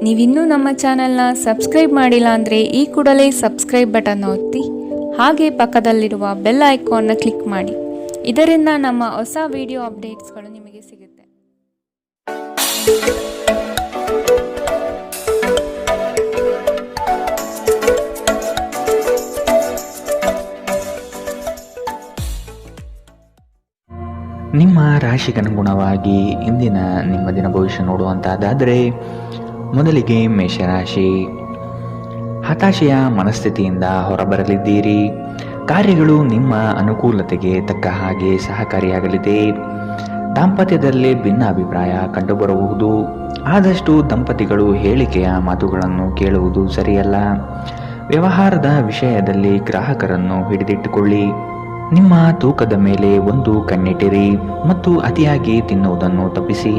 ನೀವಿನ್ನೂ ನಮ್ಮ ಚಾನೆಲ್ನ ಸಬ್ಸ್ಕ್ರೈಬ್ ಮಾಡಿಲ್ಲ ಅಂದರೆ ಈ ಕೂಡಲೇ ಸಬ್ಸ್ಕ್ರೈಬ್ ಬಟನ್ ಒತ್ತಿ ಹಾಗೆ ಪಕ್ಕದಲ್ಲಿರುವ ಬೆಲ್ ಐಕಾನ್ನ ಕ್ಲಿಕ್ ಮಾಡಿ. ಇದರಿಂದ ನಮ್ಮ ಹೊಸ ವಿಡಿಯೋ ಅಪ್ಡೇಟ್ಸ್ಗಳು ನಿಮಗೆ ಸಿಗುತ್ತೆ. ನಿಮ್ಮ ರಾಶಿಗನುಗುಣವಾಗಿ ಇಂದಿನ ನಿಮ್ಮ ದಿನ ಭವಿಷ್ಯ ನೋಡುವಂತಾದರೆ ಮೊದಲಿಗೆ ಮೇಷರಾಶಿ. ಹತಾಶೆಯ ಮನಸ್ಥಿತಿಯಿಂದ ಹೊರಬರಲಿದ್ದೀರಿ. ಕಾರ್ಯಗಳು ನಿಮ್ಮ ಅನುಕೂಲತೆಗೆ ತಕ್ಕ ಹಾಗೆ ಸಹಕಾರಿಯಾಗಲಿದೆ. ದಾಂಪತ್ಯದಲ್ಲಿ ಭಿನ್ನಾಭಿಪ್ರಾಯ ಕಂಡುಬರಬಹುದು. ಆದಷ್ಟು ದಂಪತಿಗಳು ಹೇಳಿಕೆಯ ಮಾತುಗಳನ್ನು ಕೇಳುವುದು ಸರಿಯಲ್ಲ. ವ್ಯವಹಾರದ ವಿಷಯದಲ್ಲಿ ಗ್ರಾಹಕರನ್ನು ಹಿಡಿದಿಟ್ಟುಕೊಳ್ಳಿ. ನಿಮ್ಮ ತೂಕದ ಮೇಲೆ ಒಂದು ಕಣ್ಣಿಟ್ಟಿರಿ ಮತ್ತು ಅತಿಯಾಗಿ ತಿನ್ನುವುದನ್ನು ತಪ್ಪಿಸಿ.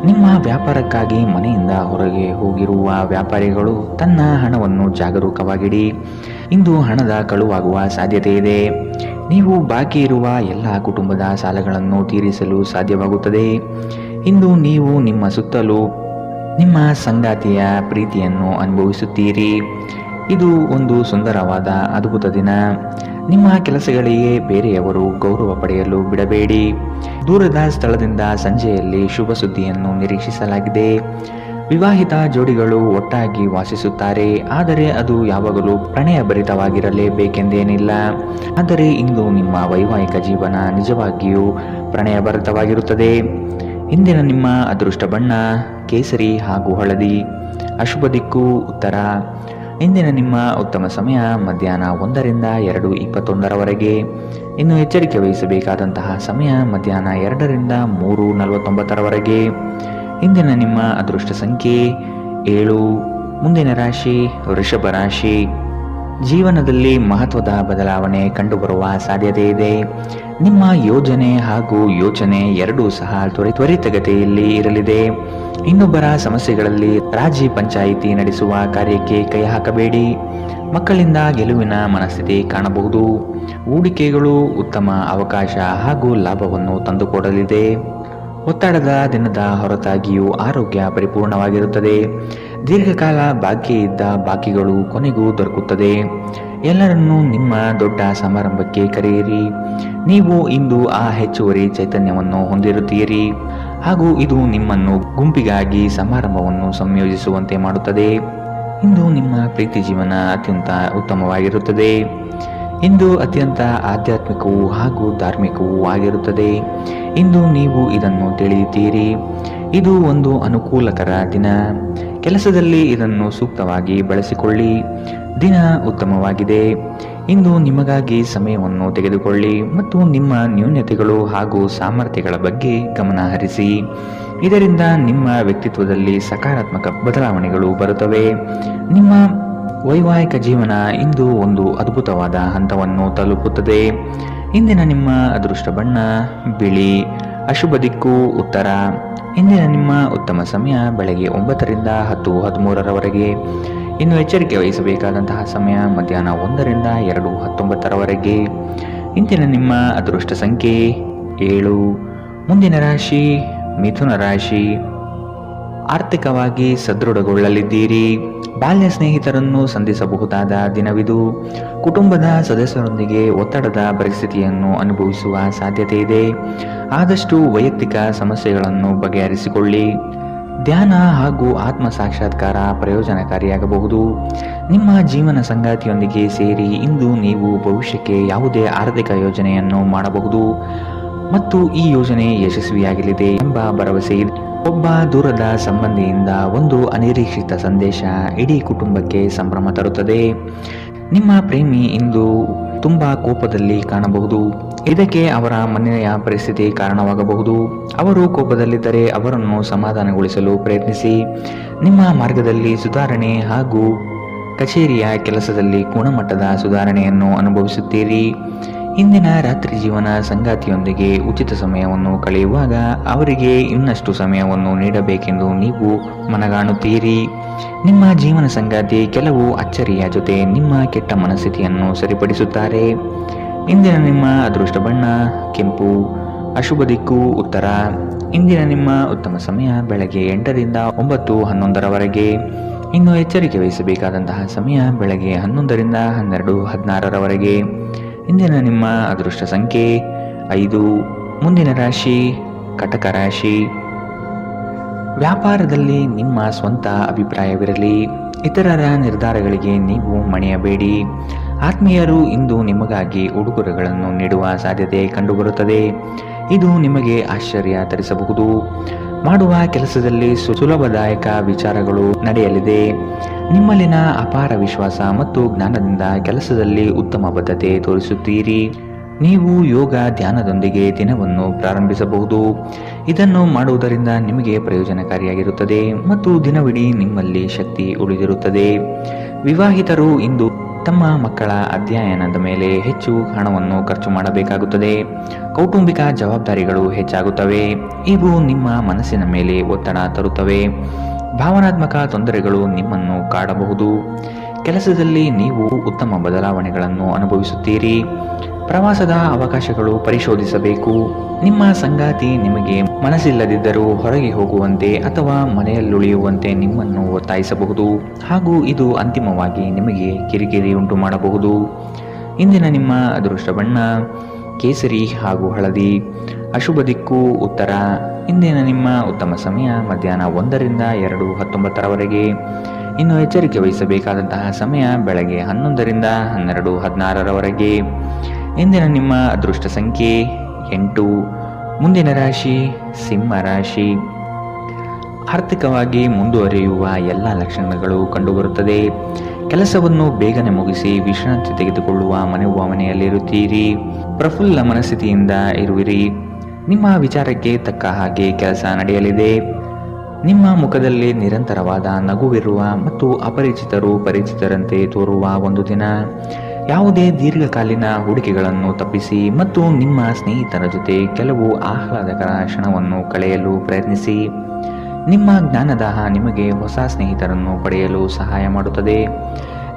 ನಿಮ್ಮ ವ್ಯಾಪಾರಕ್ಕಾಗಿ ಮನೆಯಿಂದ ಹೊರಗೆ ಹೋಗಿರುವ ವ್ಯಾಪಾರಿಗಳು ತನ್ನ ಹಣವನ್ನು ಜಾಗರೂಕವಾಗಿಡಿ. ಇಂದು ಹಣದ ಕಳುವಾಗುವ ಸಾಧ್ಯತೆ ಇದೆ. ನೀವು ಬಾಕಿ ಇರುವ ಎಲ್ಲ ಕುಟುಂಬದ ಸಾಲಗಳನ್ನು ತೀರಿಸಲು ಸಾಧ್ಯವಾಗುತ್ತದೆ. ಇಂದು ನೀವು ನಿಮ್ಮ ಸುತ್ತಲೂ ನಿಮ್ಮ ಸಂಗಾತಿಯ ಪ್ರೀತಿಯನ್ನು ಅನುಭವಿಸುತ್ತೀರಿ. ಇದು ಒಂದು ಸುಂದರವಾದ ಅದ್ಭುತ ದಿನ. ನಿಮ್ಮ ಕೆಲಸಗಳಿಗೆ ಬೇರೆಯವರು ಗೌರವ ಪಡೆಯಲು ಬಿಡಬೇಡಿ. ದೂರದ ಸ್ಥಳದಿಂದ ಸಂಜೆಯಲ್ಲಿ ಶುಭ ಸುದ್ದಿಯನ್ನು ನಿರೀಕ್ಷಿಸಲಾಗಿದೆ. ವಿವಾಹಿತ ಜೋಡಿಗಳು ಒಟ್ಟಾಗಿ ವಾಸಿಸುತ್ತಾರೆ, ಆದರೆ ಅದು ಯಾವಾಗಲೂ ಪ್ರಣಯಭರಿತವಾಗಿರಲೇಬೇಕೆಂದೇನಿಲ್ಲ. ಆದರೆ ಇಂದು ನಿಮ್ಮ ವೈವಾಹಿಕ ಜೀವನ ನಿಜವಾಗಿಯೂ ಪ್ರಣಯಭರಿತವಾಗಿರುತ್ತದೆ. ಇಂದಿನ ನಿಮ್ಮ ಅದೃಷ್ಟ ಬಣ್ಣ ಕೇಸರಿ ಹಾಗೂ ಹಳದಿ. ಅಶುಭ ದಿಕ್ಕು ಉತ್ತರ. ಇಂದಿನ ನಿಮ್ಮ ಉತ್ತಮ ಸಮಯ ಮಧ್ಯಾಹ್ನ 1ರಿಂದ 2:21 ಇನ್ನು ಎಚ್ಚರಿಕೆ ವಹಿಸಬೇಕಾದಂತಹ ಸಮಯ ಮಧ್ಯಾಹ್ನ 2ರಿಂದ 3:49 ಇಂದಿನ ನಿಮ್ಮ ಅದೃಷ್ಟ ಸಂಖ್ಯೆ 7. ಮುಂದಿನ ರಾಶಿ ವೃಷಭ ರಾಶಿ. ಜೀವನದಲ್ಲಿ ಮಹತ್ವದ ಬದಲಾವಣೆ ಕಂಡುಬರುವ ಸಾಧ್ಯತೆ ಇದೆ. ನಿಮ್ಮ ಯೋಜನೆ ಹಾಗೂ ಯೋಚನೆ ಎರಡೂ ಸಹ ತ್ವರಿತಗತಿಯಲ್ಲಿ ಇರಲಿದೆ. ಇನ್ನೊಬ್ಬರ ಸಮಸ್ಯೆಗಳಲ್ಲಿ ರಾಜಿ ಪಂಚಾಯಿತಿ ನಡೆಸುವ ಕಾರ್ಯಕ್ಕೆ ಕೈ ಹಾಕಬೇಡಿ. ಮಕ್ಕಳಿಂದ ಗೆಲುವಿನ ಮನಸ್ಥಿತಿ ಕಾಣಬಹುದು. ಹೂಡಿಕೆಗಳು ಉತ್ತಮ ಅವಕಾಶ ಹಾಗೂ ಲಾಭವನ್ನು ತಂದುಕೊಡಲಿದೆ. ಒತ್ತಡದ ದಿನದ ಹೊರತಾಗಿಯೂ ಆರೋಗ್ಯ ಪರಿಪೂರ್ಣವಾಗಿರುತ್ತದೆ. ದೀರ್ಘಕಾಲ ಬಾಕಿ ಇದ್ದ ಬಾಕಿಗಳು ಕೊನೆಗೂ ದೊರಕುತ್ತದೆ. ಎಲ್ಲರನ್ನೂ ನಿಮ್ಮ ದೊಡ್ಡ ಸಮಾರಂಭಕ್ಕೆ ಕರೆಯಿರಿ. ನೀವು ಇಂದು ಆ ಹೆಚ್ಚುವರಿ ಚೈತನ್ಯವನ್ನು ಹೊಂದಿರುತ್ತೀರಿ ಹಾಗೂ ಇದು ನಿಮ್ಮನ್ನು ಗುಂಪಿಗಾಗಿ ಸಮಾರಂಭವನ್ನು ಸಂಯೋಜಿಸುವಂತೆ ಮಾಡುತ್ತದೆ. ಇಂದು ನಿಮ್ಮ ಪ್ರೀತಿ ಜೀವನ ಅತ್ಯಂತ ಉತ್ತಮವಾಗಿರುತ್ತದೆ. ಇಂದು ಅತ್ಯಂತ ಆಧ್ಯಾತ್ಮಿಕವೂ ಹಾಗೂ ಧಾರ್ಮಿಕವೂ ಆಗಿರುತ್ತದೆ. ಇಂದು ನೀವು ಇದನ್ನು ತಿಳಿಯುತ್ತೀರಿ. ಇದು ಒಂದು ಅನುಕೂಲಕರ ದಿನ. ಕೆಲಸದಲ್ಲಿ ಇದನ್ನು ಸೂಕ್ತವಾಗಿ ಬಳಸಿಕೊಳ್ಳಿ. ದಿನ ಉತ್ತಮವಾಗಿದೆ. ಇಂದು ನಿಮಗಾಗಿ ಸಮಯವನ್ನು ತೆಗೆದುಕೊಳ್ಳಿ ಮತ್ತು ನಿಮ್ಮ ನ್ಯೂನತೆಗಳು ಹಾಗೂ ಸಾಮರ್ಥ್ಯಗಳ ಬಗ್ಗೆ ಗಮನ ಹರಿಸಿ. ಇದರಿಂದ ನಿಮ್ಮ ವ್ಯಕ್ತಿತ್ವದಲ್ಲಿ ಸಕಾರಾತ್ಮಕ ಬದಲಾವಣೆಗಳು ಬರುತ್ತವೆ. ನಿಮ್ಮ ವೈವಾಹಿಕ ಜೀವನ ಇಂದು ಒಂದು ಅದ್ಭುತವಾದ ಹಂತವನ್ನು ತಲುಪುತ್ತದೆ. ಇಂದಿನ ನಿಮ್ಮ ಅದೃಷ್ಟ ಬಣ್ಣ ಬಿಳಿ. ಅಶುಭ ದಿಕ್ಕು ಉತ್ತರ. ಇಂದಿನ ನಿಮ್ಮ ಉತ್ತಮ ಸಮಯ ಬೆಳಗ್ಗೆ 9ರಿಂದ 10:13 ಇನ್ನು ಎಚ್ಚರಿಕೆ ವಹಿಸಬೇಕಾದಂತಹ ಸಮಯ ಮಧ್ಯಾಹ್ನ 1ರಿಂದ 2:19 ಇಂದಿನ ನಿಮ್ಮ ಅದೃಷ್ಟ ಸಂಖ್ಯೆ 7. ಮುಂದಿನ ರಾಶಿ ಮಿಥುನ ರಾಶಿ. ಆರ್ಥಿಕವಾಗಿ ಸದೃಢಗೊಳ್ಳಲಿದ್ದೀರಿ. ಬಾಲ್ಯ ಸ್ನೇಹಿತರನ್ನು ಸಂಧಿಸಬಹುದಾದ ದಿನವಿದು. ಕುಟುಂಬದ ಸದಸ್ಯರೊಂದಿಗೆ ಒತ್ತಡದ ಪರಿಸ್ಥಿತಿಯನ್ನು ಅನುಭವಿಸುವ ಸಾಧ್ಯತೆ ಇದೆ. ಆದಷ್ಟು ವೈಯಕ್ತಿಕ ಸಮಸ್ಯೆಗಳನ್ನು ಬಗೆಹರಿಸಿಕೊಳ್ಳಿ. ಧ್ಯಾನ ಹಾಗೂ ಆತ್ಮ ಸಾಕ್ಷಾತ್ಕಾರ ಪ್ರಯೋಜನಕಾರಿಯಾಗಬಹುದು. ನಿಮ್ಮ ಜೀವನ ಸಂಗಾತಿಯೊಂದಿಗೆ ಸೇರಿ ಇಂದು ನೀವು ಭವಿಷ್ಯಕ್ಕೆ ಯಾವುದೇ ಆರ್ಥಿಕ ಯೋಜನೆಯನ್ನು ಮಾಡಬಹುದು ಮತ್ತು ಈ ಯೋಜನೆ ಯಶಸ್ವಿಯಾಗಲಿದೆ ಎಂಬ ಭರವಸೆ ಇದೆ. ಒಬ್ಬ ದೂರದ ಸಂಬಂಧಿಯಿಂದ ಒಂದು ಅನಿರೀಕ್ಷಿತ ಸಂದೇಶ ಇಡೀ ಕುಟುಂಬಕ್ಕೆ ಸಂಭ್ರಮ ತರುತ್ತದೆ. ನಿಮ್ಮ ಪ್ರೇಮಿ ಇಂದು ತುಂಬಾ ಕೋಪದಲ್ಲಿ ಕಾಣಬಹುದು. ಇದಕ್ಕೆ ಅವರ ಮನೆಯ ಪರಿಸ್ಥಿತಿ ಕಾರಣವಾಗಬಹುದು. ಅವರು ಕೋಪದಲ್ಲಿದ್ದರೆ ಅವರನ್ನು ಸಮಾಧಾನಗೊಳಿಸಲು ಪ್ರಯತ್ನಿಸಿ. ನಿಮ್ಮ ಮಾರ್ಗದಲ್ಲಿ ಸುಧಾರಣೆ ಹಾಗೂ ಕಚೇರಿಯ ಕೆಲಸದಲ್ಲಿ ಗುಣಮಟ್ಟದ ಸುಧಾರಣೆಯನ್ನು ಅನುಭವಿಸುತ್ತೀರಿ. ಇಂದಿನ ರಾತ್ರಿ ಜೀವನ ಸಂಗಾತಿಯೊಂದಿಗೆ ಉಚಿತ ಸಮಯವನ್ನು ಕಳೆಯುವಾಗ ಅವರಿಗೆ ಇನ್ನಷ್ಟು ಸಮಯವನ್ನು ನೀಡಬೇಕೆಂದು ನೀವು ಮನಗಾಣುತ್ತೀರಿ. ನಿಮ್ಮ ಜೀವನ ಸಂಗಾತಿ ಕೆಲವು ಅಚ್ಚರಿಯ ಜೊತೆ ನಿಮ್ಮ ಕೆಟ್ಟ ಮನಸ್ಥಿತಿಯನ್ನು ಸರಿಪಡಿಸುತ್ತಾರೆ. ಇಂದಿನ ನಿಮ್ಮ ಅದೃಷ್ಟ ಬಣ್ಣ ಕೆಂಪು. ಅಶುಭ ದಿಕ್ಕು ಉತ್ತರ. ಇಂದಿನ ನಿಮ್ಮ ಉತ್ತಮ ಸಮಯ ಬೆಳಗ್ಗೆ 8ರಿಂದ 9:11ರವರೆಗೆ. ಇನ್ನು ಎಚ್ಚರಿಕೆ ವಹಿಸಬೇಕಾದಂತಹ ಸಮಯ ಬೆಳಗ್ಗೆ 11ರಿಂದ 12:16ರವರೆಗೆ. ಇಂದಿನ ನಿಮ್ಮ ಅದೃಷ್ಟ ಸಂಖ್ಯೆ 5. ಮುಂದಿನ ರಾಶಿ ಕಟಕ ರಾಶಿ. ವ್ಯಾಪಾರದಲ್ಲಿ ನಿಮ್ಮ ಸ್ವಂತ ಅಭಿಪ್ರಾಯವಿರಲಿ. ಇತರರ ನಿರ್ಧಾರಗಳಿಗೆ ನೀವು ಮಣಿಯಬೇಡಿ. ಆತ್ಮೀಯರು ಇಂದು ನಿಮಗಾಗಿ ಉಡುಗೊರೆಗಳನ್ನು ನೀಡುವ ಸಾಧ್ಯತೆ ಕಂಡುಬರುತ್ತದೆ. ಇದು ನಿಮಗೆ ಆಶ್ಚರ್ಯ ತರಿಸಬಹುದು. ಮಾಡುವ ಕೆಲಸದಲ್ಲಿ ಸುಲಭದಾಯಕ ವಿಚಾರಗಳು ನಡೆಯಲಿದೆ. ನಿಮ್ಮಲ್ಲಿನ ಅಪಾರ ವಿಶ್ವಾಸ ಮತ್ತು ಜ್ಞಾನದಿಂದ ಕೆಲಸದಲ್ಲಿ ಉತ್ತಮ ಬದ್ಧತೆ ತೋರಿಸುತ್ತೀರಿ. ನೀವು ಯೋಗ ಧ್ಯಾನದೊಂದಿಗೆ ದಿನವನ್ನು ಪ್ರಾರಂಭಿಸಬಹುದು. ಇದನ್ನು ಮಾಡುವುದರಿಂದ ನಿಮಗೆ ಪ್ರಯೋಜನಕಾರಿಯಾಗಿರುತ್ತದೆ ಮತ್ತು ದಿನವಿಡೀ ನಿಮ್ಮಲ್ಲಿ ಶಕ್ತಿ ಉಳಿದಿರುತ್ತದೆ. ವಿವಾಹಿತರು ಇಂದು ತಮ್ಮ ಮಕ್ಕಳ ಅಧ್ಯಯನದ ಮೇಲೆ ಹೆಚ್ಚು ಹಣವನ್ನು ಖರ್ಚು ಮಾಡಬೇಕಾಗುತ್ತದೆ. ಕೌಟುಂಬಿಕ ಜವಾಬ್ದಾರಿಗಳು ಹೆಚ್ಚಾಗುತ್ತವೆ. ಇವು ನಿಮ್ಮ ಮನಸ್ಸಿನ ಮೇಲೆ ಒತ್ತಡ ತರುತ್ತವೆ. ಭಾವನಾತ್ಮಕ ತೊಂದರೆಗಳು ನಿಮ್ಮನ್ನು ಕಾಡಬಹುದು. ಕೆಲಸದಲ್ಲಿ ನೀವು ಉತ್ತಮ ಬದಲಾವಣೆಗಳನ್ನು ಅನುಭವಿಸುತ್ತೀರಿ. ಪ್ರವಾಸದ ಅವಕಾಶಗಳು ಪರಿಶೋಧಿಸಬೇಕು. ನಿಮ್ಮ ಸಂಗಾತಿ ನಿಮಗೆ ಮನಸ್ಸಿಲ್ಲದಿದ್ದರೂ ಹೊರಗೆ ಹೋಗುವಂತೆ ಅಥವಾ ಮನೆಯಲ್ಲುಳಿಯುವಂತೆ ನಿಮ್ಮನ್ನು ಒತ್ತಾಯಿಸಬಹುದು ಹಾಗೂ ಇದು ಅಂತಿಮವಾಗಿ ನಿಮಗೆ ಕಿರಿಕಿರಿ ಉಂಟು ಮಾಡಬಹುದು. ಇಂದಿನ ನಿಮ್ಮ ಅದೃಷ್ಟ ಬಣ್ಣ ಕೇಸರಿ ಹಾಗೂ ಹಳದಿ. ಅಶುಭ ದಿಕ್ಕು ಉತ್ತರ. ಇಂದಿನ ನಿಮ್ಮ ಉತ್ತಮ ಸಮಯ ಮಧ್ಯಾಹ್ನ 1ರಿಂದ 2:19ರವರೆಗೆ. ಇನ್ನು ಎಚ್ಚರಿಕೆ ವಹಿಸಬೇಕಾದಂತಹ ಸಮಯ ಬೆಳಗ್ಗೆ 11ರಿಂದ 12:16ರವರೆಗೆ. ಇಂದಿನ ನಿಮ್ಮ ಅದೃಷ್ಟ ಸಂಖ್ಯೆ 8. ಮುಂದಿನ ರಾಶಿ ಸಿಂಹ ರಾಶಿ. ಆರ್ಥಿಕವಾಗಿ ಮುಂದುವರಿಯುವ ಎಲ್ಲ ಲಕ್ಷಣಗಳು ಕಂಡುಬರುತ್ತದೆ. ಕೆಲಸವನ್ನು ಬೇಗನೆ ಮುಗಿಸಿ ವಿಶ್ರಾಂತಿ ತೆಗೆದುಕೊಳ್ಳುವ ಮನೆಯಲ್ಲಿರುತ್ತೀರಿ. ಪ್ರಫುಲ್ಲ ಮನಸ್ಥಿತಿಯಿಂದ ಇರುವಿರಿ. ನಿಮ್ಮ ವಿಚಾರಕ್ಕೆ ತಕ್ಕ ಹಾಗೆ ಕೆಲಸ ನಡೆಯಲಿದೆ. ನಿಮ್ಮ ಮುಖದಲ್ಲಿ ನಿರಂತರವಾದ ನಗುವಿರುವ ಮತ್ತು ಅಪರಿಚಿತರು ಪರಿಚಿತರಂತೆ ತೋರುವ ಒಂದು ದಿನ. ಯಾವುದೇ ದೀರ್ಘಕಾಲೀನ ಹೂಡಿಕೆಗಳನ್ನು ತಪ್ಪಿಸಿ ಮತ್ತು ನಿಮ್ಮ ಸ್ನೇಹಿತರ ಜೊತೆ ಕೆಲವು ಆಹ್ಲಾದಕರ ಕ್ಷಣವನ್ನು ಕಳೆಯಲು ಪ್ರಯತ್ನಿಸಿ. ನಿಮ್ಮ ಜ್ಞಾನದಾಹ ನಿಮಗೆ ಹೊಸ ಸ್ನೇಹಿತರನ್ನು ಪಡೆಯಲು ಸಹಾಯ ಮಾಡುತ್ತದೆ.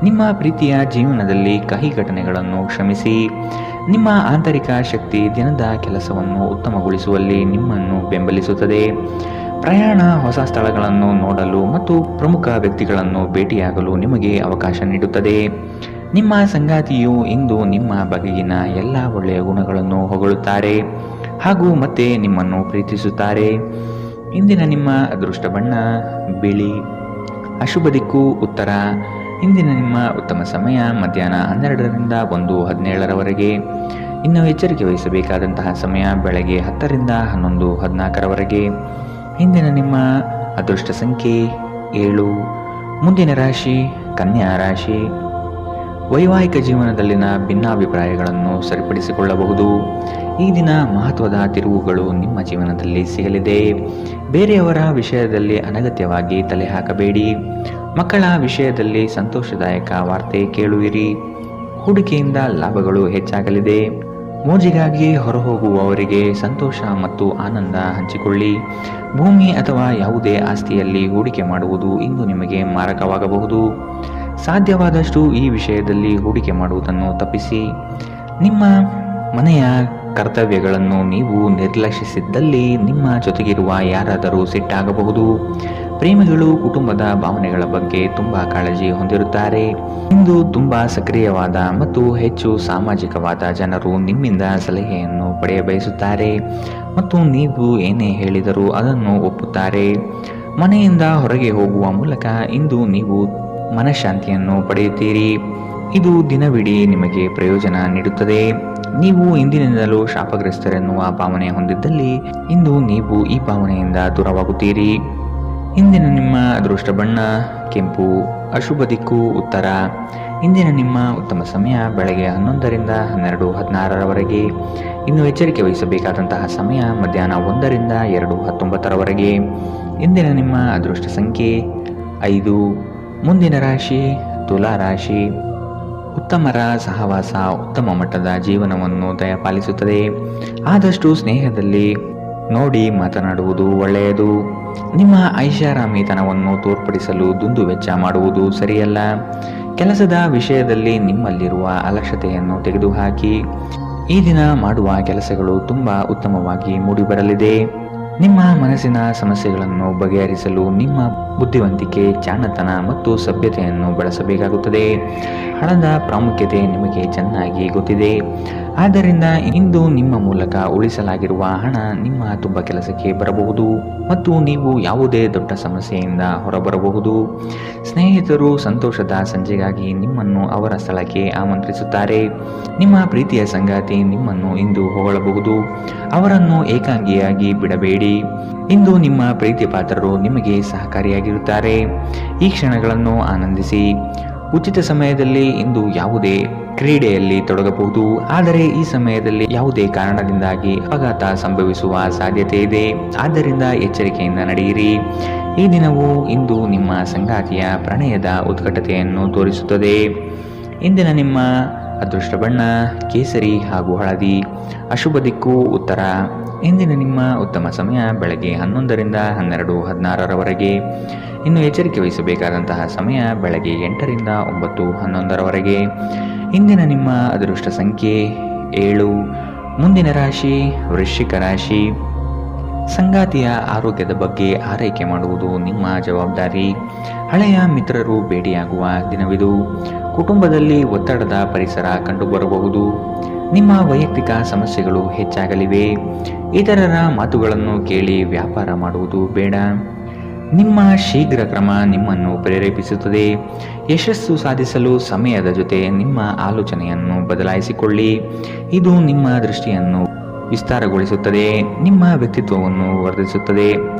ನಿಮ್ಮ ಪ್ರೀತಿಯ ಜೀವನದಲ್ಲಿ ಕಹಿ ಘಟನೆಗಳನ್ನು ಕ್ಷಮಿಸಿ. ನಿಮ್ಮ ಆಂತರಿಕ ಶಕ್ತಿ ದಿನದ ಕೆಲಸವನ್ನು ಉತ್ತಮಗೊಳಿಸುವಲ್ಲಿ ನಿಮ್ಮನ್ನು ಬೆಂಬಲಿಸುತ್ತದೆ. ಪ್ರಯಾಣ, ಹೊಸ ಸ್ಥಳಗಳನ್ನು ನೋಡಲು ಮತ್ತು ಪ್ರಮುಖ ವ್ಯಕ್ತಿಗಳನ್ನು ಭೇಟಿಯಾಗಲು ನಿಮಗೆ ಅವಕಾಶ ನೀಡುತ್ತದೆ. ನಿಮ್ಮ ಸಂಗಾತಿಯು ಇಂದು ನಿಮ್ಮ ಬಗೆಗಿನ ಎಲ್ಲ ಒಳ್ಳೆಯ ಗುಣಗಳನ್ನು ಹೊಗಳುತ್ತಾರೆ ಹಾಗೂ ಮತ್ತೆ ನಿಮ್ಮನ್ನು ಪ್ರೀತಿಸುತ್ತಾರೆ. ಇಂದಿನ ನಿಮ್ಮ ಅದೃಷ್ಟ ಬಣ್ಣ ಬಿಳಿ. ಅಶುಭ ದಿಕ್ಕು ಉತ್ತರ. ಇಂದಿನ ನಿಮ್ಮ ಉತ್ತಮ ಸಮಯ ಮಧ್ಯಾಹ್ನ 12ರಿಂದ 1:17ರವರೆಗೆ. ಇನ್ನು ಎಚ್ಚರಿಕೆ ವಹಿಸಬೇಕಾದಂತಹ ಸಮಯ ಬೆಳಗ್ಗೆ 10ರಿಂದ 11:14ರವರೆಗೆ. ಇಂದಿನ ನಿಮ್ಮ ಅದೃಷ್ಟ ಸಂಖ್ಯೆ 7. ಮುಂದಿನ ರಾಶಿ ಕನ್ಯಾ ರಾಶಿ. ವೈವಾಹಿಕ ಜೀವನದಲ್ಲಿನ ಭಿನ್ನಾಭಿಪ್ರಾಯಗಳನ್ನು ಸರಿಪಡಿಸಿಕೊಳ್ಳಬಹುದು. ಈ ದಿನ ಮಹತ್ವದ ತಿರುವುಗಳು ನಿಮ್ಮ ಜೀವನದಲ್ಲಿ ಸಿಗಲಿದೆ. ಬೇರೆಯವರ ವಿಷಯದಲ್ಲಿ ಅನಗತ್ಯವಾಗಿ ತಲೆ ಹಾಕಬೇಡಿ. ಮಕ್ಕಳ ವಿಷಯದಲ್ಲಿ ಸಂತೋಷದಾಯಕ ವಾರ್ತೆ ಕೇಳುವಿರಿ. ಹೂಡಿಕೆಯಿಂದ ಲಾಭಗಳು ಹೆಚ್ಚಾಗಲಿದೆ. ಮೋಜಿಗಾಗಿ ಹೊರಹೋಗುವವರಿಗೆ ಸಂತೋಷ ಮತ್ತು ಆನಂದ ಹಂಚಿಕೊಳ್ಳಿ. ಭೂಮಿ ಅಥವಾ ಯಾವುದೇ ಆಸ್ತಿಯಲ್ಲಿ ಹೂಡಿಕೆ ಮಾಡುವುದು ಇಂದು ನಿಮಗೆ ಮಾರಕವಾಗಬಹುದು. ಸಾಧ್ಯವಾದಷ್ಟು ಈ ವಿಷಯದಲ್ಲಿ ಹೂಡಿಕೆ ಮಾಡುವುದನ್ನು ತಪ್ಪಿಸಿ. ನಿಮ್ಮ ಮನೆಯ ಕರ್ತವ್ಯಗಳನ್ನು ನೀವು ನಿರ್ಲಕ್ಷಿಸಿದ್ದಲ್ಲಿ ನಿಮ್ಮ ಜೊತೆಗಿರುವ ಯಾರಾದರೂ ಸಿಟ್ಟಾಗಬಹುದು. ಪ್ರೇಮಿಗಳು ಕುಟುಂಬದ ಭಾವನೆಗಳ ಬಗ್ಗೆ ತುಂಬಾ ಕಾಳಜಿ ಹೊಂದಿರುತ್ತಾರೆ. ಇಂದು ತುಂಬಾ ಸಕ್ರಿಯವಾದ ಮತ್ತು ಹೆಚ್ಚು ಸಾಮಾಜಿಕವಾದ ಜನರು ನಿಮ್ಮಿಂದ ಸಲಹೆಯನ್ನು ಪಡೆಯಬಯಸುತ್ತಾರೆ ಮತ್ತು ನೀವು ಏನೇ ಹೇಳಿದರೂ ಅದನ್ನು ಒಪ್ಪುತ್ತಾರೆ. ಮನೆಯಿಂದ ಹೊರಗೆ ಹೋಗುವ ಮೂಲಕ ಇಂದು ನೀವು ಮನಃಶಾಂತಿಯನ್ನು ಪಡೆಯುತ್ತೀರಿ. ಇದು ದಿನವಿಡೀ ನಿಮಗೆ ಪ್ರಯೋಜನ ನೀಡುತ್ತದೆ. ನೀವು ಇಂದಿನಿಂದಲೂ ಶಾಪಗ್ರಸ್ತರೆನ್ನುವ ಭಾವನೆ ಹೊಂದಿದ್ದಲ್ಲಿ ಇಂದು ನೀವು ಈ ಭಾವನೆಯಿಂದ ದೂರವಾಗುತ್ತೀರಿ. ಇಂದಿನ ನಿಮ್ಮ ಅದೃಷ್ಟ ಬಣ್ಣ ಕೆಂಪು. ಅಶುಭ ದಿಕ್ಕು ಉತ್ತರ. ಇಂದಿನ ನಿಮ್ಮ ಉತ್ತಮ ಸಮಯ ಬೆಳಗ್ಗೆ 11ರಿಂದ 12:16ರವರೆಗೆ. ಇನ್ನು ಎಚ್ಚರಿಕೆ ವಹಿಸಬೇಕಾದಂತಹ ಸಮಯ ಮಧ್ಯಾಹ್ನ 1ರಿಂದ 2:19ರವರೆಗೆ. ಇಂದಿನ ನಿಮ್ಮ ಅದೃಷ್ಟ ಸಂಖ್ಯೆ 5. ಮುಂದಿನ ರಾಶಿ ತುಲಾ ರಾಶಿ. ಉತ್ತಮರ ಸಹವಾಸ ಉತ್ತಮ ಮಟ್ಟದ ಜೀವನವನ್ನು ದಯಪಾಲಿಸುತ್ತದೆ. ಆದಷ್ಟು ಸ್ನೇಹದಲ್ಲಿ ನೋಡಿ ಮಾತನಾಡುವುದು ಒಳ್ಳೆಯದು. ನಿಮ್ಮ ಐಷಾರಾಮಿತನವನ್ನು ತೋರ್ಪಡಿಸಲು ದುಂದುವೆಚ್ಚ ಮಾಡುವುದು ಸರಿಯಲ್ಲ. ಕೆಲಸದ ವಿಷಯದಲ್ಲಿ ನಿಮ್ಮಲ್ಲಿರುವ ಅಲಕ್ಷ್ಯತೆಯನ್ನು ತೆಗೆದುಹಾಕಿ. ಈ ದಿನ ಮಾಡುವ ಕೆಲಸಗಳು ತುಂಬಾ ಉತ್ತಮವಾಗಿ ಮೂಡಿಬರಲಿದೆ. ನಿಮ್ಮ ಮನಸ್ಸಿನ ಸಮಸ್ಯೆಗಳನ್ನು ಬಗೆಹರಿಸಲು ನಿಮ್ಮ ಬುದ್ಧಿವಂತಿಕೆ, ಜಾಣತನ ಮತ್ತು ಸಭ್ಯತೆಯನ್ನು ಬಳಸಬೇಕಾಗುತ್ತದೆ. ಹಣದ ಪ್ರಾಮುಖ್ಯತೆ ನಿಮಗೆ ಚೆನ್ನಾಗಿ ಗೊತ್ತಿದೆ. ಆದ್ದರಿಂದ ಇಂದು ನಿಮ್ಮ ಮೂಲಕ ಉಳಿಸಲಾಗಿರುವ ಹಣ ನಿಮ್ಮ ತುಂಬ ಕೆಲಸಕ್ಕೆ ಬರಬಹುದು ಮತ್ತು ನೀವು ಯಾವುದೇ ದೊಡ್ಡ ಸಮಸ್ಯೆಯಿಂದ ಹೊರಬರಬಹುದು. ಸ್ನೇಹಿತರು ಸಂತೋಷದ ಸಂಜೆಗಾಗಿ ನಿಮ್ಮನ್ನು ಅವರ ಸ್ಥಳಕ್ಕೆ ಆಮಂತ್ರಿಸುತ್ತಾರೆ. ನಿಮ್ಮ ಪ್ರೀತಿಯ ಸಂಗಾತಿ ನಿಮ್ಮನ್ನು ಇಂದು ಹೊಗಳಬಹುದು. ಅವರನ್ನು ಏಕಾಂಗಿಯಾಗಿ ಬಿಡಬೇಡಿ. ಇಂದು ನಿಮ್ಮ ಪ್ರೀತಿ ಪಾತ್ರರು ನಿಮಗೆ ಸಹಕಾರಿಯಾಗಿರುತ್ತಾರೆ. ಈ ಕ್ಷಣಗಳನ್ನು ಆನಂದಿಸಿ. ಉಚಿತ ಸಮಯದಲ್ಲಿ ಇಂದು ಯಾವುದೇ ಕ್ರೀಡೆಯಲ್ಲಿ ತೊಡಗಬಹುದು, ಆದರೆ ಈ ಸಮಯದಲ್ಲಿ ಯಾವುದೇ ಕಾರಣದಿಂದಾಗಿ ಅಪಘಾತ ಸಂಭವಿಸುವ ಸಾಧ್ಯತೆ ಇದೆ. ಆದ್ದರಿಂದ ಎಚ್ಚರಿಕೆಯಿಂದ ನಡೆಯಿರಿ. ಈ ದಿನವು ಇಂದು ನಿಮ್ಮ ಸಂಗಾತಿಯ ಪ್ರಣಯದ ಉತ್ಕಟತೆಯನ್ನು ತೋರಿಸುತ್ತದೆ. ಇಂದಿನ ನಿಮ್ಮ ಅದೃಷ್ಟ ಬಣ್ಣ ಕೇಸರಿ ಹಾಗೂ ಹಳದಿ. ಅಶುಭ ದಿಕ್ಕು ಉತ್ತರ. ಇಂದಿನ ನಿಮ್ಮ ಉತ್ತಮ ಸಮಯ ಬೆಳಗ್ಗೆ 11ರಿಂದ 12:16ರವರೆಗೆ. ಇನ್ನು ಎಚ್ಚರಿಕೆ ವಹಿಸಬೇಕಾದಂತಹ ಸಮಯ ಬೆಳಗ್ಗೆ 8ರಿಂದ 9:11ರವರೆಗೆ. ಇಂದಿನ ನಿಮ್ಮ ಅದೃಷ್ಟ ಸಂಖ್ಯೆ 7. ಮುಂದಿನ ರಾಶಿ ವೃಶ್ಚಿಕ ರಾಶಿ. ಸಂಗಾತಿಯ ಆರೋಗ್ಯದ ಬಗ್ಗೆ ಆರೈಕೆ ಮಾಡುವುದು ನಿಮ್ಮ ಜವಾಬ್ದಾರಿ. ಹಳೆಯ ಮಿತ್ರರು ಭೇಟಿಯಾಗುವ ದಿನವಿದು. ಕುಟುಂಬದಲ್ಲಿ ಒತ್ತಡದ ಪರಿಸರ ಕಂಡುಬರಬಹುದು. ನಿಮ್ಮ ವೈಯಕ್ತಿಕ ಸಮಸ್ಯೆಗಳು ಹೆಚ್ಚಾಗಲಿವೆ. ಇತರರ ಮಾತುಗಳನ್ನು ಕೇಳಿ ವ್ಯಾಪಾರ ಮಾಡುವುದು ಬೇಡ. ನಿಮ್ಮ ಶೀಘ್ರ ಕ್ರಮ ನಿಮ್ಮನ್ನು ಪ್ರೇರೇಪಿಸುತ್ತದೆ. ಯಶಸ್ಸು ಸಾಧಿಸಲು ಸಮಯದ ಜೊತೆ ನಿಮ್ಮ ಆಲೋಚನೆಯನ್ನು ಬದಲಾಯಿಸಿಕೊಳ್ಳಿ. ಇದು ನಿಮ್ಮ ದೃಷ್ಟಿಯನ್ನು ವಿಸ್ತಾರಗೊಳಿಸುತ್ತದೆ, ನಿಮ್ಮ ವ್ಯಕ್ತಿತ್ವವನ್ನು ವರ್ಧಿಸುತ್ತದೆ.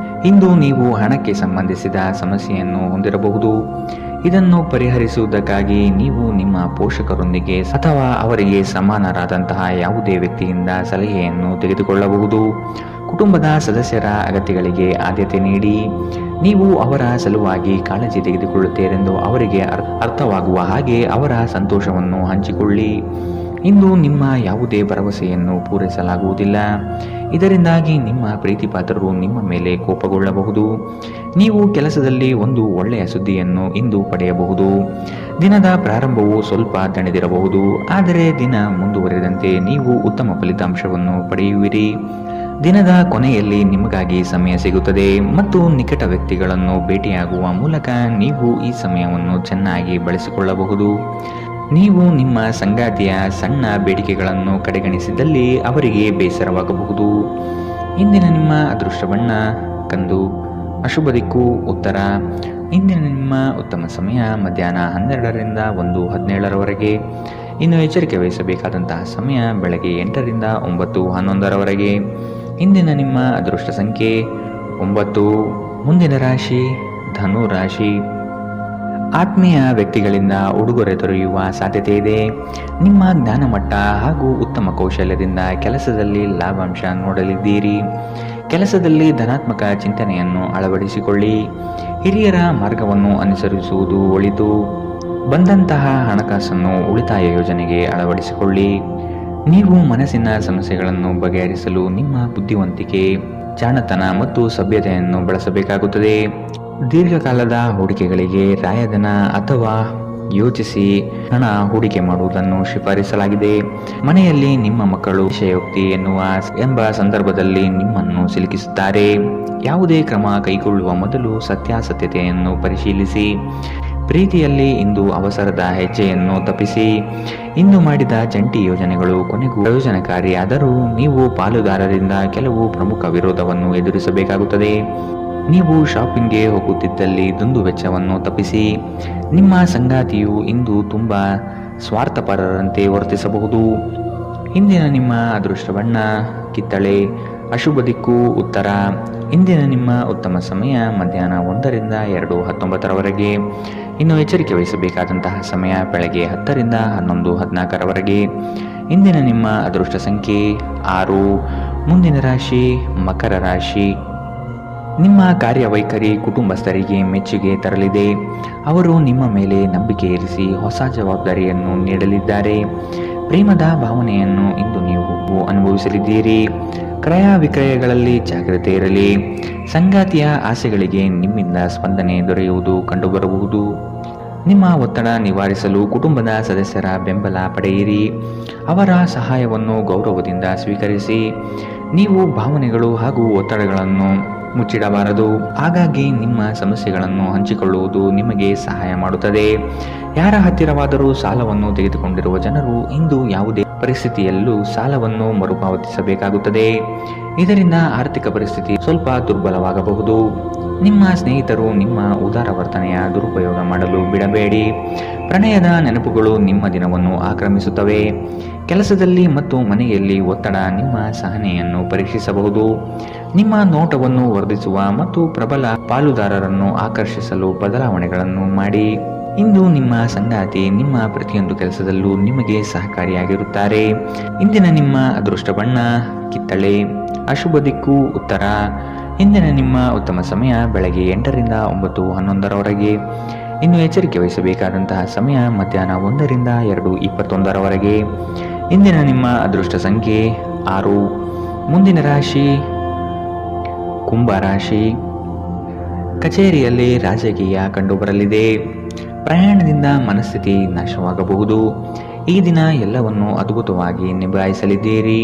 ಇಂದು ನೀವು ಹಣಕ್ಕೆ ಸಂಬಂಧಿಸಿದ ಸಮಸ್ಯೆಯನ್ನು ಹೊಂದಿರಬಹುದು. ಇದನ್ನು ಪರಿಹರಿಸುವುದಕ್ಕಾಗಿ ನೀವು ನಿಮ್ಮ ಪೋಷಕರೊಂದಿಗೆ ಅಥವಾ ಅವರಿಗೆ ಸಮಾನರಾದಂತಹ ಯಾವುದೇ ವ್ಯಕ್ತಿಯಿಂದ ಸಲಹೆಯನ್ನು ತೆಗೆದುಕೊಳ್ಳಬಹುದು. ಕುಟುಂಬದ ಸದಸ್ಯರ ಅಗತ್ಯಗಳಿಗೆ ಆದ್ಯತೆ ನೀಡಿ. ನೀವು ಅವರ ಸಲುವಾಗಿ ಕಾಳಜಿ ತೆಗೆದುಕೊಳ್ಳುತ್ತೀರೆಂದು ಅವರಿಗೆ ಅರ್ಥವಾಗುವ ಹಾಗೆ ಅವರ ಸಂತೋಷವನ್ನು ಹಂಚಿಕೊಳ್ಳಿ. ಇಂದು ನಿಮ್ಮ ಯಾವುದೇ ಭರವಸೆಯನ್ನು ಪೂರೈಸಲಾಗುವುದಿಲ್ಲ. ಇದರಿಂದಾಗಿ ನಿಮ್ಮ ಪ್ರೀತಿ ಪಾತ್ರರು ನಿಮ್ಮ ಮೇಲೆ ಕೋಪಗೊಳ್ಳಬಹುದು. ನೀವು ಕೆಲಸದಲ್ಲಿ ಒಂದು ಒಳ್ಳೆಯ ಸುದ್ದಿಯನ್ನು ಇಂದು ಪಡೆಯಬಹುದು. ದಿನದ ಪ್ರಾರಂಭವು ಸ್ವಲ್ಪ ದಣಿದಿರಬಹುದು, ಆದರೆ ದಿನ ಮುಂದುವರೆದಂತೆ ನೀವು ಉತ್ತಮ ಫಲಿತಾಂಶವನ್ನು ಪಡೆಯುವಿರಿ. ದಿನದ ಕೊನೆಯಲ್ಲಿ ನಿಮಗಾಗಿ ಸಮಯ ಸಿಗುತ್ತದೆ ಮತ್ತು ನಿಕಟ ವ್ಯಕ್ತಿಗಳನ್ನು ಭೇಟಿಯಾಗುವ ಮೂಲಕ ನೀವು ಈ ಸಮಯವನ್ನು ಚೆನ್ನಾಗಿ ಬಳಸಿಕೊಳ್ಳಬಹುದು. ನೀವು ನಿಮ್ಮ ಸಂಗಾತಿಯ ಸಣ್ಣ ಬೇಡಿಕೆಗಳನ್ನು ಕಡೆಗಣಿಸಿದಲ್ಲಿ ಅವರಿಗೆ ಬೇಸರವಾಗಬಹುದು. ಇಂದಿನ ನಿಮ್ಮ ಅದೃಷ್ಟ ಬಣ್ಣ ಕಂದು. ಅಶುಭ ದಿಕ್ಕು ಉತ್ತರ. ಇಂದಿನ ನಿಮ್ಮ ಉತ್ತಮ ಸಮಯ ಮಧ್ಯಾಹ್ನ 12ರಿಂದ 1:17ರವರೆಗೆ. ಇನ್ನು ಎಚ್ಚರಿಕೆ ವಹಿಸಬೇಕಾದಂತಹ ಸಮಯ ಬೆಳಗ್ಗೆ 8ರಿಂದ 9:11ರವರೆಗೆ. ಇಂದಿನ ನಿಮ್ಮ ಅದೃಷ್ಟ ಸಂಖ್ಯೆ 9. ಮುಂದಿನ ರಾಶಿ ಧನು ರಾಶಿ. ಆತ್ಮೀಯ ವ್ಯಕ್ತಿಗಳಿಂದ ಉಡುಗೊರೆ ದೊರೆಯುವ ಸಾಧ್ಯತೆ ಇದೆ. ನಿಮ್ಮ ಜ್ಞಾನಮಟ್ಟ ಹಾಗೂ ಉತ್ತಮ ಕೌಶಲ್ಯದಿಂದ ಕೆಲಸದಲ್ಲಿ ಲಾಭಾಂಶ ನೋಡಲಿದ್ದೀರಿ. ಕೆಲಸದಲ್ಲಿ ಧನಾತ್ಮಕ ಚಿಂತನೆಯನ್ನು ಅಳವಡಿಸಿಕೊಳ್ಳಿ. ಹಿರಿಯರ ಮಾರ್ಗವನ್ನು ಅನುಸರಿಸುವುದು ಒಳಿತು. ಬಂದಂತಹ ಹಣಕಾಸನ್ನು ಉಳಿತಾಯ ಯೋಜನೆಗೆ ಅಳವಡಿಸಿಕೊಳ್ಳಿ. ನೀವು ಮನಸ್ಸಿನ ಸಮಸ್ಯೆಗಳನ್ನು ಬಗೆಹರಿಸಲು ನಿಮ್ಮ ಬುದ್ಧಿವಂತಿಕೆ, ಜಾಣತನ ಮತ್ತು ಸಭ್ಯತೆಯನ್ನು ಬಳಸಬೇಕಾಗುತ್ತದೆ. ದೀರ್ಘಕಾಲದ ಹೂಡಿಕೆಗಳಿಗೆ ರಾಯಧನ ಅಥವಾ ಯೋಚಿಸಿ ಹಣ ಹೂಡಿಕೆ ಮಾಡುವುದನ್ನು ಶಿಫಾರಿಸಲಾಗಿದೆ. ಮನೆಯಲ್ಲಿ ನಿಮ್ಮ ಮಕ್ಕಳು ವಿಷಯೋಕ್ತಿ ಎಂಬ ಸಂದರ್ಭದಲ್ಲಿ ನಿಮ್ಮನ್ನು ಸಿಲುಕಿಸುತ್ತಾರೆ. ಯಾವುದೇ ಕ್ರಮ ಕೈಗೊಳ್ಳುವ ಮೊದಲು ಸತ್ಯಾಸತ್ಯತೆಯನ್ನು ಪರಿಶೀಲಿಸಿ. ಪ್ರೀತಿಯಲ್ಲಿ ಇಂದು ಅವಸರದ ಹೆಜ್ಜೆಯನ್ನು ತಪ್ಪಿಸಿ. ಇಂದು ಮಾಡಿದ ಜಂಟಿ ಯೋಜನೆಗಳು ಕೊನೆಗೂ ಪ್ರಯೋಜನಕಾರಿಯಾದರೂ ನೀವು ಪಾಲುದಾರರಿಂದ ಕೆಲವು ಪ್ರಮುಖ ವಿರೋಧವನ್ನು ಎದುರಿಸಬೇಕಾಗುತ್ತದೆ. ನೀವು ಶಾಪಿಂಗ್ಗೆ ಹೋಗುತ್ತಿದ್ದಲ್ಲಿ ದುಂದು ವೆಚ್ಚವನ್ನು ತಪ್ಪಿಸಿ. ನಿಮ್ಮ ಸಂಗಾತಿಯು ಇಂದು ತುಂಬ ಸ್ವಾರ್ಥಪರರಂತೆ ವರ್ತಿಸಬಹುದು. ಇಂದಿನ ನಿಮ್ಮ ಅದೃಷ್ಟ ಬಣ್ಣ ಕಿತ್ತಳೆ. ಅಶುಭ ದಿಕ್ಕು ಉತ್ತರ. ಇಂದಿನ ನಿಮ್ಮ ಉತ್ತಮ ಸಮಯ ಮಧ್ಯಾಹ್ನ 1ರಿಂದ 2:19ರವರೆಗೆ. ಇನ್ನು ಎಚ್ಚರಿಕೆ ವಹಿಸಬೇಕಾದಂತಹ ಸಮಯ ಬೆಳಗ್ಗೆ 10ರಿಂದ 11:14ರವರೆಗೆ. ಇಂದಿನ ನಿಮ್ಮ ಅದೃಷ್ಟ ಸಂಖ್ಯೆ 6. ಮುಂದಿನ ರಾಶಿ ಮಕರ ರಾಶಿ. ನಿಮ್ಮ ಕಾರ್ಯವೈಖರಿ ಕುಟುಂಬಸ್ಥರಿಗೆ ಮೆಚ್ಚುಗೆ ತರಲಿದೆ. ಅವರು ನಿಮ್ಮ ಮೇಲೆ ನಂಬಿಕೆ ಇರಿಸಿ ಹೊಸ ಜವಾಬ್ದಾರಿಯನ್ನು ನೀಡಲಿದ್ದಾರೆ. ಪ್ರೇಮದ ಭಾವನೆಯನ್ನು ಇಂದು ನೀವು ಅನುಭವಿಸಲಿದ್ದೀರಿ. ಕ್ರಯ ವಿಕ್ರಯಗಳಲ್ಲಿ ಜಾಗ್ರತೆ ಇರಲಿ. ಸಂಗಾತಿಯ ಆಸೆಗಳಿಗೆ ನಿಮ್ಮಿಂದ ಸ್ಪಂದನೆ ದೊರೆಯುವುದು ಕಂಡುಬರಬಹುದು. ನಿಮ್ಮ ಒತ್ತಡ ನಿವಾರಿಸಲು ಕುಟುಂಬದ ಸದಸ್ಯರ ಬೆಂಬಲ ಪಡೆಯಿರಿ. ಅವರ ಸಹಾಯವನ್ನು ಗೌರವದಿಂದ ಸ್ವೀಕರಿಸಿ. ನೀವು ಭಾವನೆಗಳು ಹಾಗೂ ಒತ್ತಡಗಳನ್ನು ಮುಚ್ಚಿಡಬಾರದು. ಹಾಗಾಗಿ ನಿಮ್ಮ ಸಮಸ್ಯೆಗಳನ್ನು ಹಂಚಿಕೊಳ್ಳುವುದು ನಿಮಗೆ ಸಹಾಯ ಮಾಡುತ್ತದೆ. ಯಾರ ಹತ್ತಿರವಾದರೂ ಸಾಲವನ್ನು ತೆಗೆದುಕೊಂಡಿರುವ ಜನರು ಇಂದು ಯಾವುದೇ ಪರಿಸ್ಥಿತಿಯಲ್ಲೂ ಸಾಲವನ್ನು ಮರುಪಾವತಿಸಬೇಕಾಗುತ್ತದೆ. ಇದರಿಂದ ಆರ್ಥಿಕ ಪರಿಸ್ಥಿತಿ ಸ್ವಲ್ಪ ದುರ್ಬಲವಾಗಬಹುದು. ನಿಮ್ಮ ಸ್ನೇಹಿತರು ನಿಮ್ಮ ಉದಾರ ವರ್ತನೆಯ ದುರುಪಯೋಗ ಮಾಡಲು ಬಿಡಬೇಡಿ. ಪ್ರಣಯದ ನೆನಪುಗಳು ನಿಮ್ಮ ದಿನವನ್ನು ಆಕ್ರಮಿಸುತ್ತವೆ. ಕೆಲಸದಲ್ಲಿ ಮತ್ತು ಮನೆಯಲ್ಲಿ ಒತ್ತಡ ನಿಮ್ಮ ಸಹನೆಯನ್ನು ಪರೀಕ್ಷಿಸಬಹುದು. ನಿಮ್ಮ ನೋಟವನ್ನು ವರ್ಧಿಸುವ ಮತ್ತು ಪ್ರಬಲ ಪಾಲುದಾರರನ್ನು ಆಕರ್ಷಿಸಲು ಬದಲಾವಣೆಗಳನ್ನು ಮಾಡಿ. ಇಂದು ನಿಮ್ಮ ಸಂಗಾತಿ ನಿಮ್ಮ ಪ್ರತಿಯೊಂದು ಕೆಲಸದಲ್ಲೂ ನಿಮಗೆ ಸಹಕಾರಿಯಾಗಿರುತ್ತಾರೆ. ಇಂದಿನ ನಿಮ್ಮ ಅದೃಷ್ಟ ಬಣ್ಣ ಕಿತ್ತಳೆ. ಅಶುಭ ದಿಕ್ಕು ಉತ್ತರ. ಇಂದಿನ ನಿಮ್ಮ ಉತ್ತಮ ಸಮಯ ಬೆಳಗ್ಗೆ 8ರಿಂದ 9:11ರವರೆಗೆ. ಇನ್ನು ಎಚ್ಚರಿಕೆ ವಹಿಸಬೇಕಾದಂತಹ ಸಮಯ ಮಧ್ಯಾಹ್ನ 1ರಿಂದ 2:21ರವರೆಗೆ. ಇಂದಿನ ನಿಮ್ಮ ಅದೃಷ್ಟ ಸಂಖ್ಯೆ 6. ಮುಂದಿನ ರಾಶಿ ಕುಂಭ ರಾಶಿ. ಕಚೇರಿಯಲ್ಲಿ ರಾಜಕೀಯ ಕಂಡುಬರಲಿದೆ. ಪ್ರಯಾಣದಿಂದ ಮನಸ್ಥಿತಿ ನಾಶವಾಗಬಹುದು. ಈ ದಿನ ಎಲ್ಲವನ್ನು ಅದ್ಭುತವಾಗಿ ನಿಭಾಯಿಸಲಿದ್ದೀರಿ.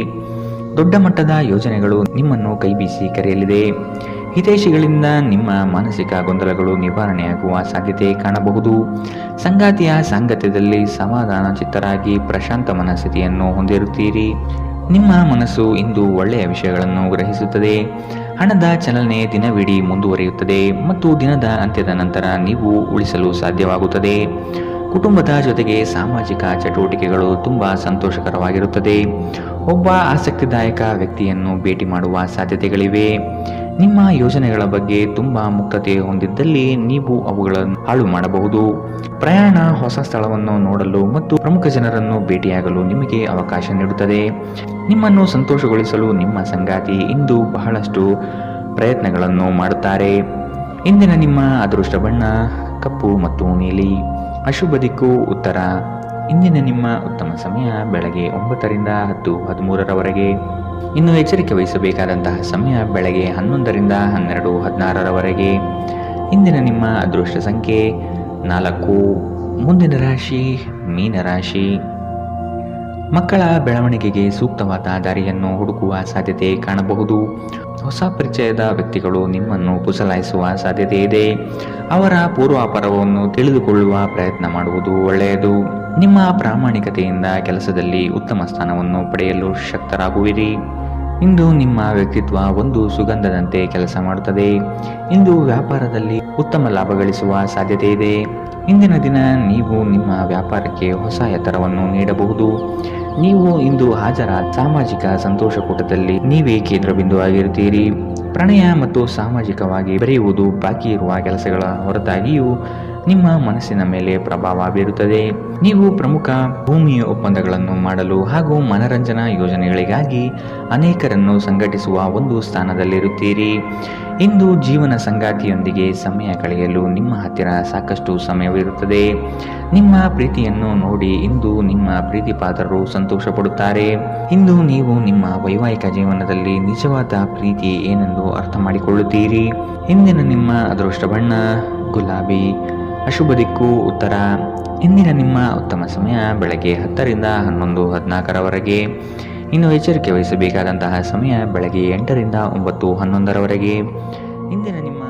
ದೊಡ್ಡ ಮಟ್ಟದ ಯೋಜನೆಗಳು ನಿಮ್ಮನ್ನು ಕೈಬೀಸಿ ಕರೆಯಲಿದೆ. ಹಿತೈಷಿಗಳಿಂದ ನಿಮ್ಮ ಮಾನಸಿಕ ಗೊಂದಲಗಳು ನಿವಾರಣೆಯಾಗುವ ಸಾಧ್ಯತೆ ಕಾಣಬಹುದು. ಸಂಗಾತಿಯ ಸಾಂಗತ್ಯದಲ್ಲಿ ಸಮಾಧಾನ ಚಿತ್ತರಾಗಿ ಪ್ರಶಾಂತ ಮನಸ್ಥಿತಿಯನ್ನು ಹೊಂದಿರುತ್ತೀರಿ. ನಿಮ್ಮ ಮನಸ್ಸು ಇಂದು ಒಳ್ಳೆಯ ವಿಷಯಗಳನ್ನು ಗ್ರಹಿಸುತ್ತದೆ. ಹಣದ ಚಲನೆ ದಿನವಿಡೀ ಮುಂದುವರಿಯುತ್ತದೆ ಮತ್ತು ದಿನದ ಅಂತ್ಯದ ನಂತರ ನೀವು ಉಳಿಸಲು ಸಾಧ್ಯವಾಗುತ್ತದೆ. ಕುಟುಂಬದ ಜೊತೆಗೆ ಸಾಮಾಜಿಕ ಚಟುವಟಿಕೆಗಳು ತುಂಬಾ ಸಂತೋಷಕರವಾಗಿರುತ್ತದೆ. ಒಬ್ಬ ಆಸಕ್ತಿದಾಯಕ ವ್ಯಕ್ತಿಯನ್ನು ಭೇಟಿ ಮಾಡುವ ಸಾಧ್ಯತೆಗಳಿವೆ. ನಿಮ್ಮ ಯೋಜನೆಗಳ ಬಗ್ಗೆ ತುಂಬಾ ಮುಕ್ತತೆ ಹೊಂದಿದ್ದಲ್ಲಿ ನೀವು ಅವುಗಳನ್ನು ಹಾಳು ಮಾಡಬಹುದು. ಪ್ರಯಾಣ ಹೊಸ ಸ್ಥಳವನ್ನು ನೋಡಲು ಮತ್ತು ಪ್ರಮುಖ ಜನರನ್ನು ಭೇಟಿಯಾಗಲು ನಿಮಗೆ ಅವಕಾಶ ನೀಡುತ್ತದೆ. ನಿಮ್ಮನ್ನು ಸಂತೋಷಗೊಳಿಸಲು ನಿಮ್ಮ ಸಂಗಾತಿ ಇಂದು ಬಹಳಷ್ಟು ಪ್ರಯತ್ನಗಳನ್ನು ಮಾಡುತ್ತಾರೆ. ಇಂದಿನ ನಿಮ್ಮ ಅದೃಷ್ಟ ಬಣ್ಣ ಕಪ್ಪು ಮತ್ತು ನೀಲಿ. ಅಶುಭ ದಿಕ್ಕು ಉತ್ತರ. ಇಂದಿನ ನಿಮ್ಮ ಉತ್ತಮ ಸಮಯ ಬೆಳಗ್ಗೆ 9ರಿಂದ 10:13ರವರೆಗೆ. ಇನ್ನು ಎಚ್ಚರಿಕೆ ವಹಿಸಬೇಕಾದಂತಹ ಸಮಯ ಬೆಳಗ್ಗೆ 11ರಿಂದ 12:16ರವರೆಗೆ. ಇಂದಿನ ನಿಮ್ಮ ಅದೃಷ್ಟ ಸಂಖ್ಯೆ 4. ಮುಂದಿನ ರಾಶಿ ಮೀನರಾಶಿ. ಮಕ್ಕಳ ಬೆಳವಣಿಗೆಗೆ ಸೂಕ್ತವಾದ ದಾರಿಯನ್ನು ಹುಡುಕುವ ಸಾಧ್ಯತೆ ಕಾಣಬಹುದು. ಹೊಸ ಪರಿಚಯದ ವ್ಯಕ್ತಿಗಳು ನಿಮ್ಮನ್ನು ಪುಸಲಾಯಿಸುವ ಸಾಧ್ಯತೆ ಇದೆ. ಅವರ ಪೂರ್ವಾಪರವನ್ನು ತಿಳಿದುಕೊಳ್ಳುವ ಪ್ರಯತ್ನ ಮಾಡುವುದು ಒಳ್ಳೆಯದು. ನಿಮ್ಮ ಪ್ರಾಮಾಣಿಕತೆಯಿಂದ ಕೆಲಸದಲ್ಲಿ ಉತ್ತಮ ಸ್ಥಾನವನ್ನು ಪಡೆಯಲು ಶಕ್ತರಾಗುವಿರಿ. ಇಂದು ನಿಮ್ಮ ವ್ಯಕ್ತಿತ್ವ ಒಂದು ಸುಗಂಧದಂತೆ ಕೆಲಸ ಮಾಡುತ್ತದೆ. ಇಂದು ವ್ಯಾಪಾರದಲ್ಲಿ ಉತ್ತಮ ಲಾಭ ಗಳಿಸುವ ಸಾಧ್ಯತೆ ಇದೆ. ಇಂದಿನ ದಿನ ನೀವು ನಿಮ್ಮ ವ್ಯಾಪಾರಕ್ಕೆ ಹೊಸ ಎತ್ತರವನ್ನು ನೀಡಬಹುದು. ನೀವು ಇಂದು ಹಾಜರಾದ ಸಾಮಾಜಿಕ ಸಂತೋಷಕೂಟದಲ್ಲಿ ನೀವೇ ಕೇಂದ್ರಬಿಂದು ಆಗಿರುತ್ತೀರಿ. ಪ್ರಣಯ ಮತ್ತು ಸಾಮಾಜಿಕವಾಗಿ ಬೆರೆಯುವುದು ಬಾಕಿ ಇರುವ ಕೆಲಸಗಳ ಹೊರತಾಗಿಯೂ ನಿಮ್ಮ ಮನಸ್ಸಿನ ಮೇಲೆ ಪ್ರಭಾವ ಬೀರುತ್ತದೆ. ನೀವು ಪ್ರಮುಖ ಭೂಮಿ ಒಪ್ಪಂದಗಳನ್ನು ಮಾಡಲು ಹಾಗೂ ಮನರಂಜನಾ ಯೋಜನೆಗಳಿಗಾಗಿ ಅನೇಕರನ್ನು ಸಂಘಟಿಸುವ ಒಂದು ಸ್ಥಾನದಲ್ಲಿರುತ್ತೀರಿ. ಇಂದು ಜೀವನ ಸಂಗಾತಿಯೊಂದಿಗೆ ಸಮಯ ಕಳೆಯಲು ನಿಮ್ಮ ಹತ್ತಿರ ಸಾಕಷ್ಟು ಸಮಯವಿರುತ್ತದೆ. ನಿಮ್ಮ ಪ್ರೀತಿಯನ್ನು ನೋಡಿ ಇಂದು ನಿಮ್ಮ ಪ್ರೀತಿಪಾತ್ರರು ಸಂತೋಷ ಪಡುತ್ತಾರೆ. ಇಂದು ನೀವು ನಿಮ್ಮ ವೈವಾಹಿಕ ಜೀವನದಲ್ಲಿ ನಿಜವಾದ ಪ್ರೀತಿ ಏನೆಂದು ಅರ್ಥ ಮಾಡಿಕೊಳ್ಳುತ್ತೀರಿ. ಇಂದಿನ ನಿಮ್ಮ ಅದೃಷ್ಟ ಬಣ್ಣ ಗುಲಾಬಿ. ಅಶುಭ ದಿಕ್ಕು ಉತ್ತರ. ಇಂದಿನ ನಿಮ್ಮ ಉತ್ತಮ ಸಮಯ ಬೆಳಗ್ಗೆ 10ರಿಂದ 11:14ರವರೆಗೆ. ಇನ್ನು ಎಚ್ಚರಿಕೆ ವಹಿಸಬೇಕಾದಂತಹ ಸಮಯ ಬೆಳಗ್ಗೆ 8ರಿಂದ 9:11ರವರೆಗೆ. ಇಂದಿನ ನಿಮ್ಮ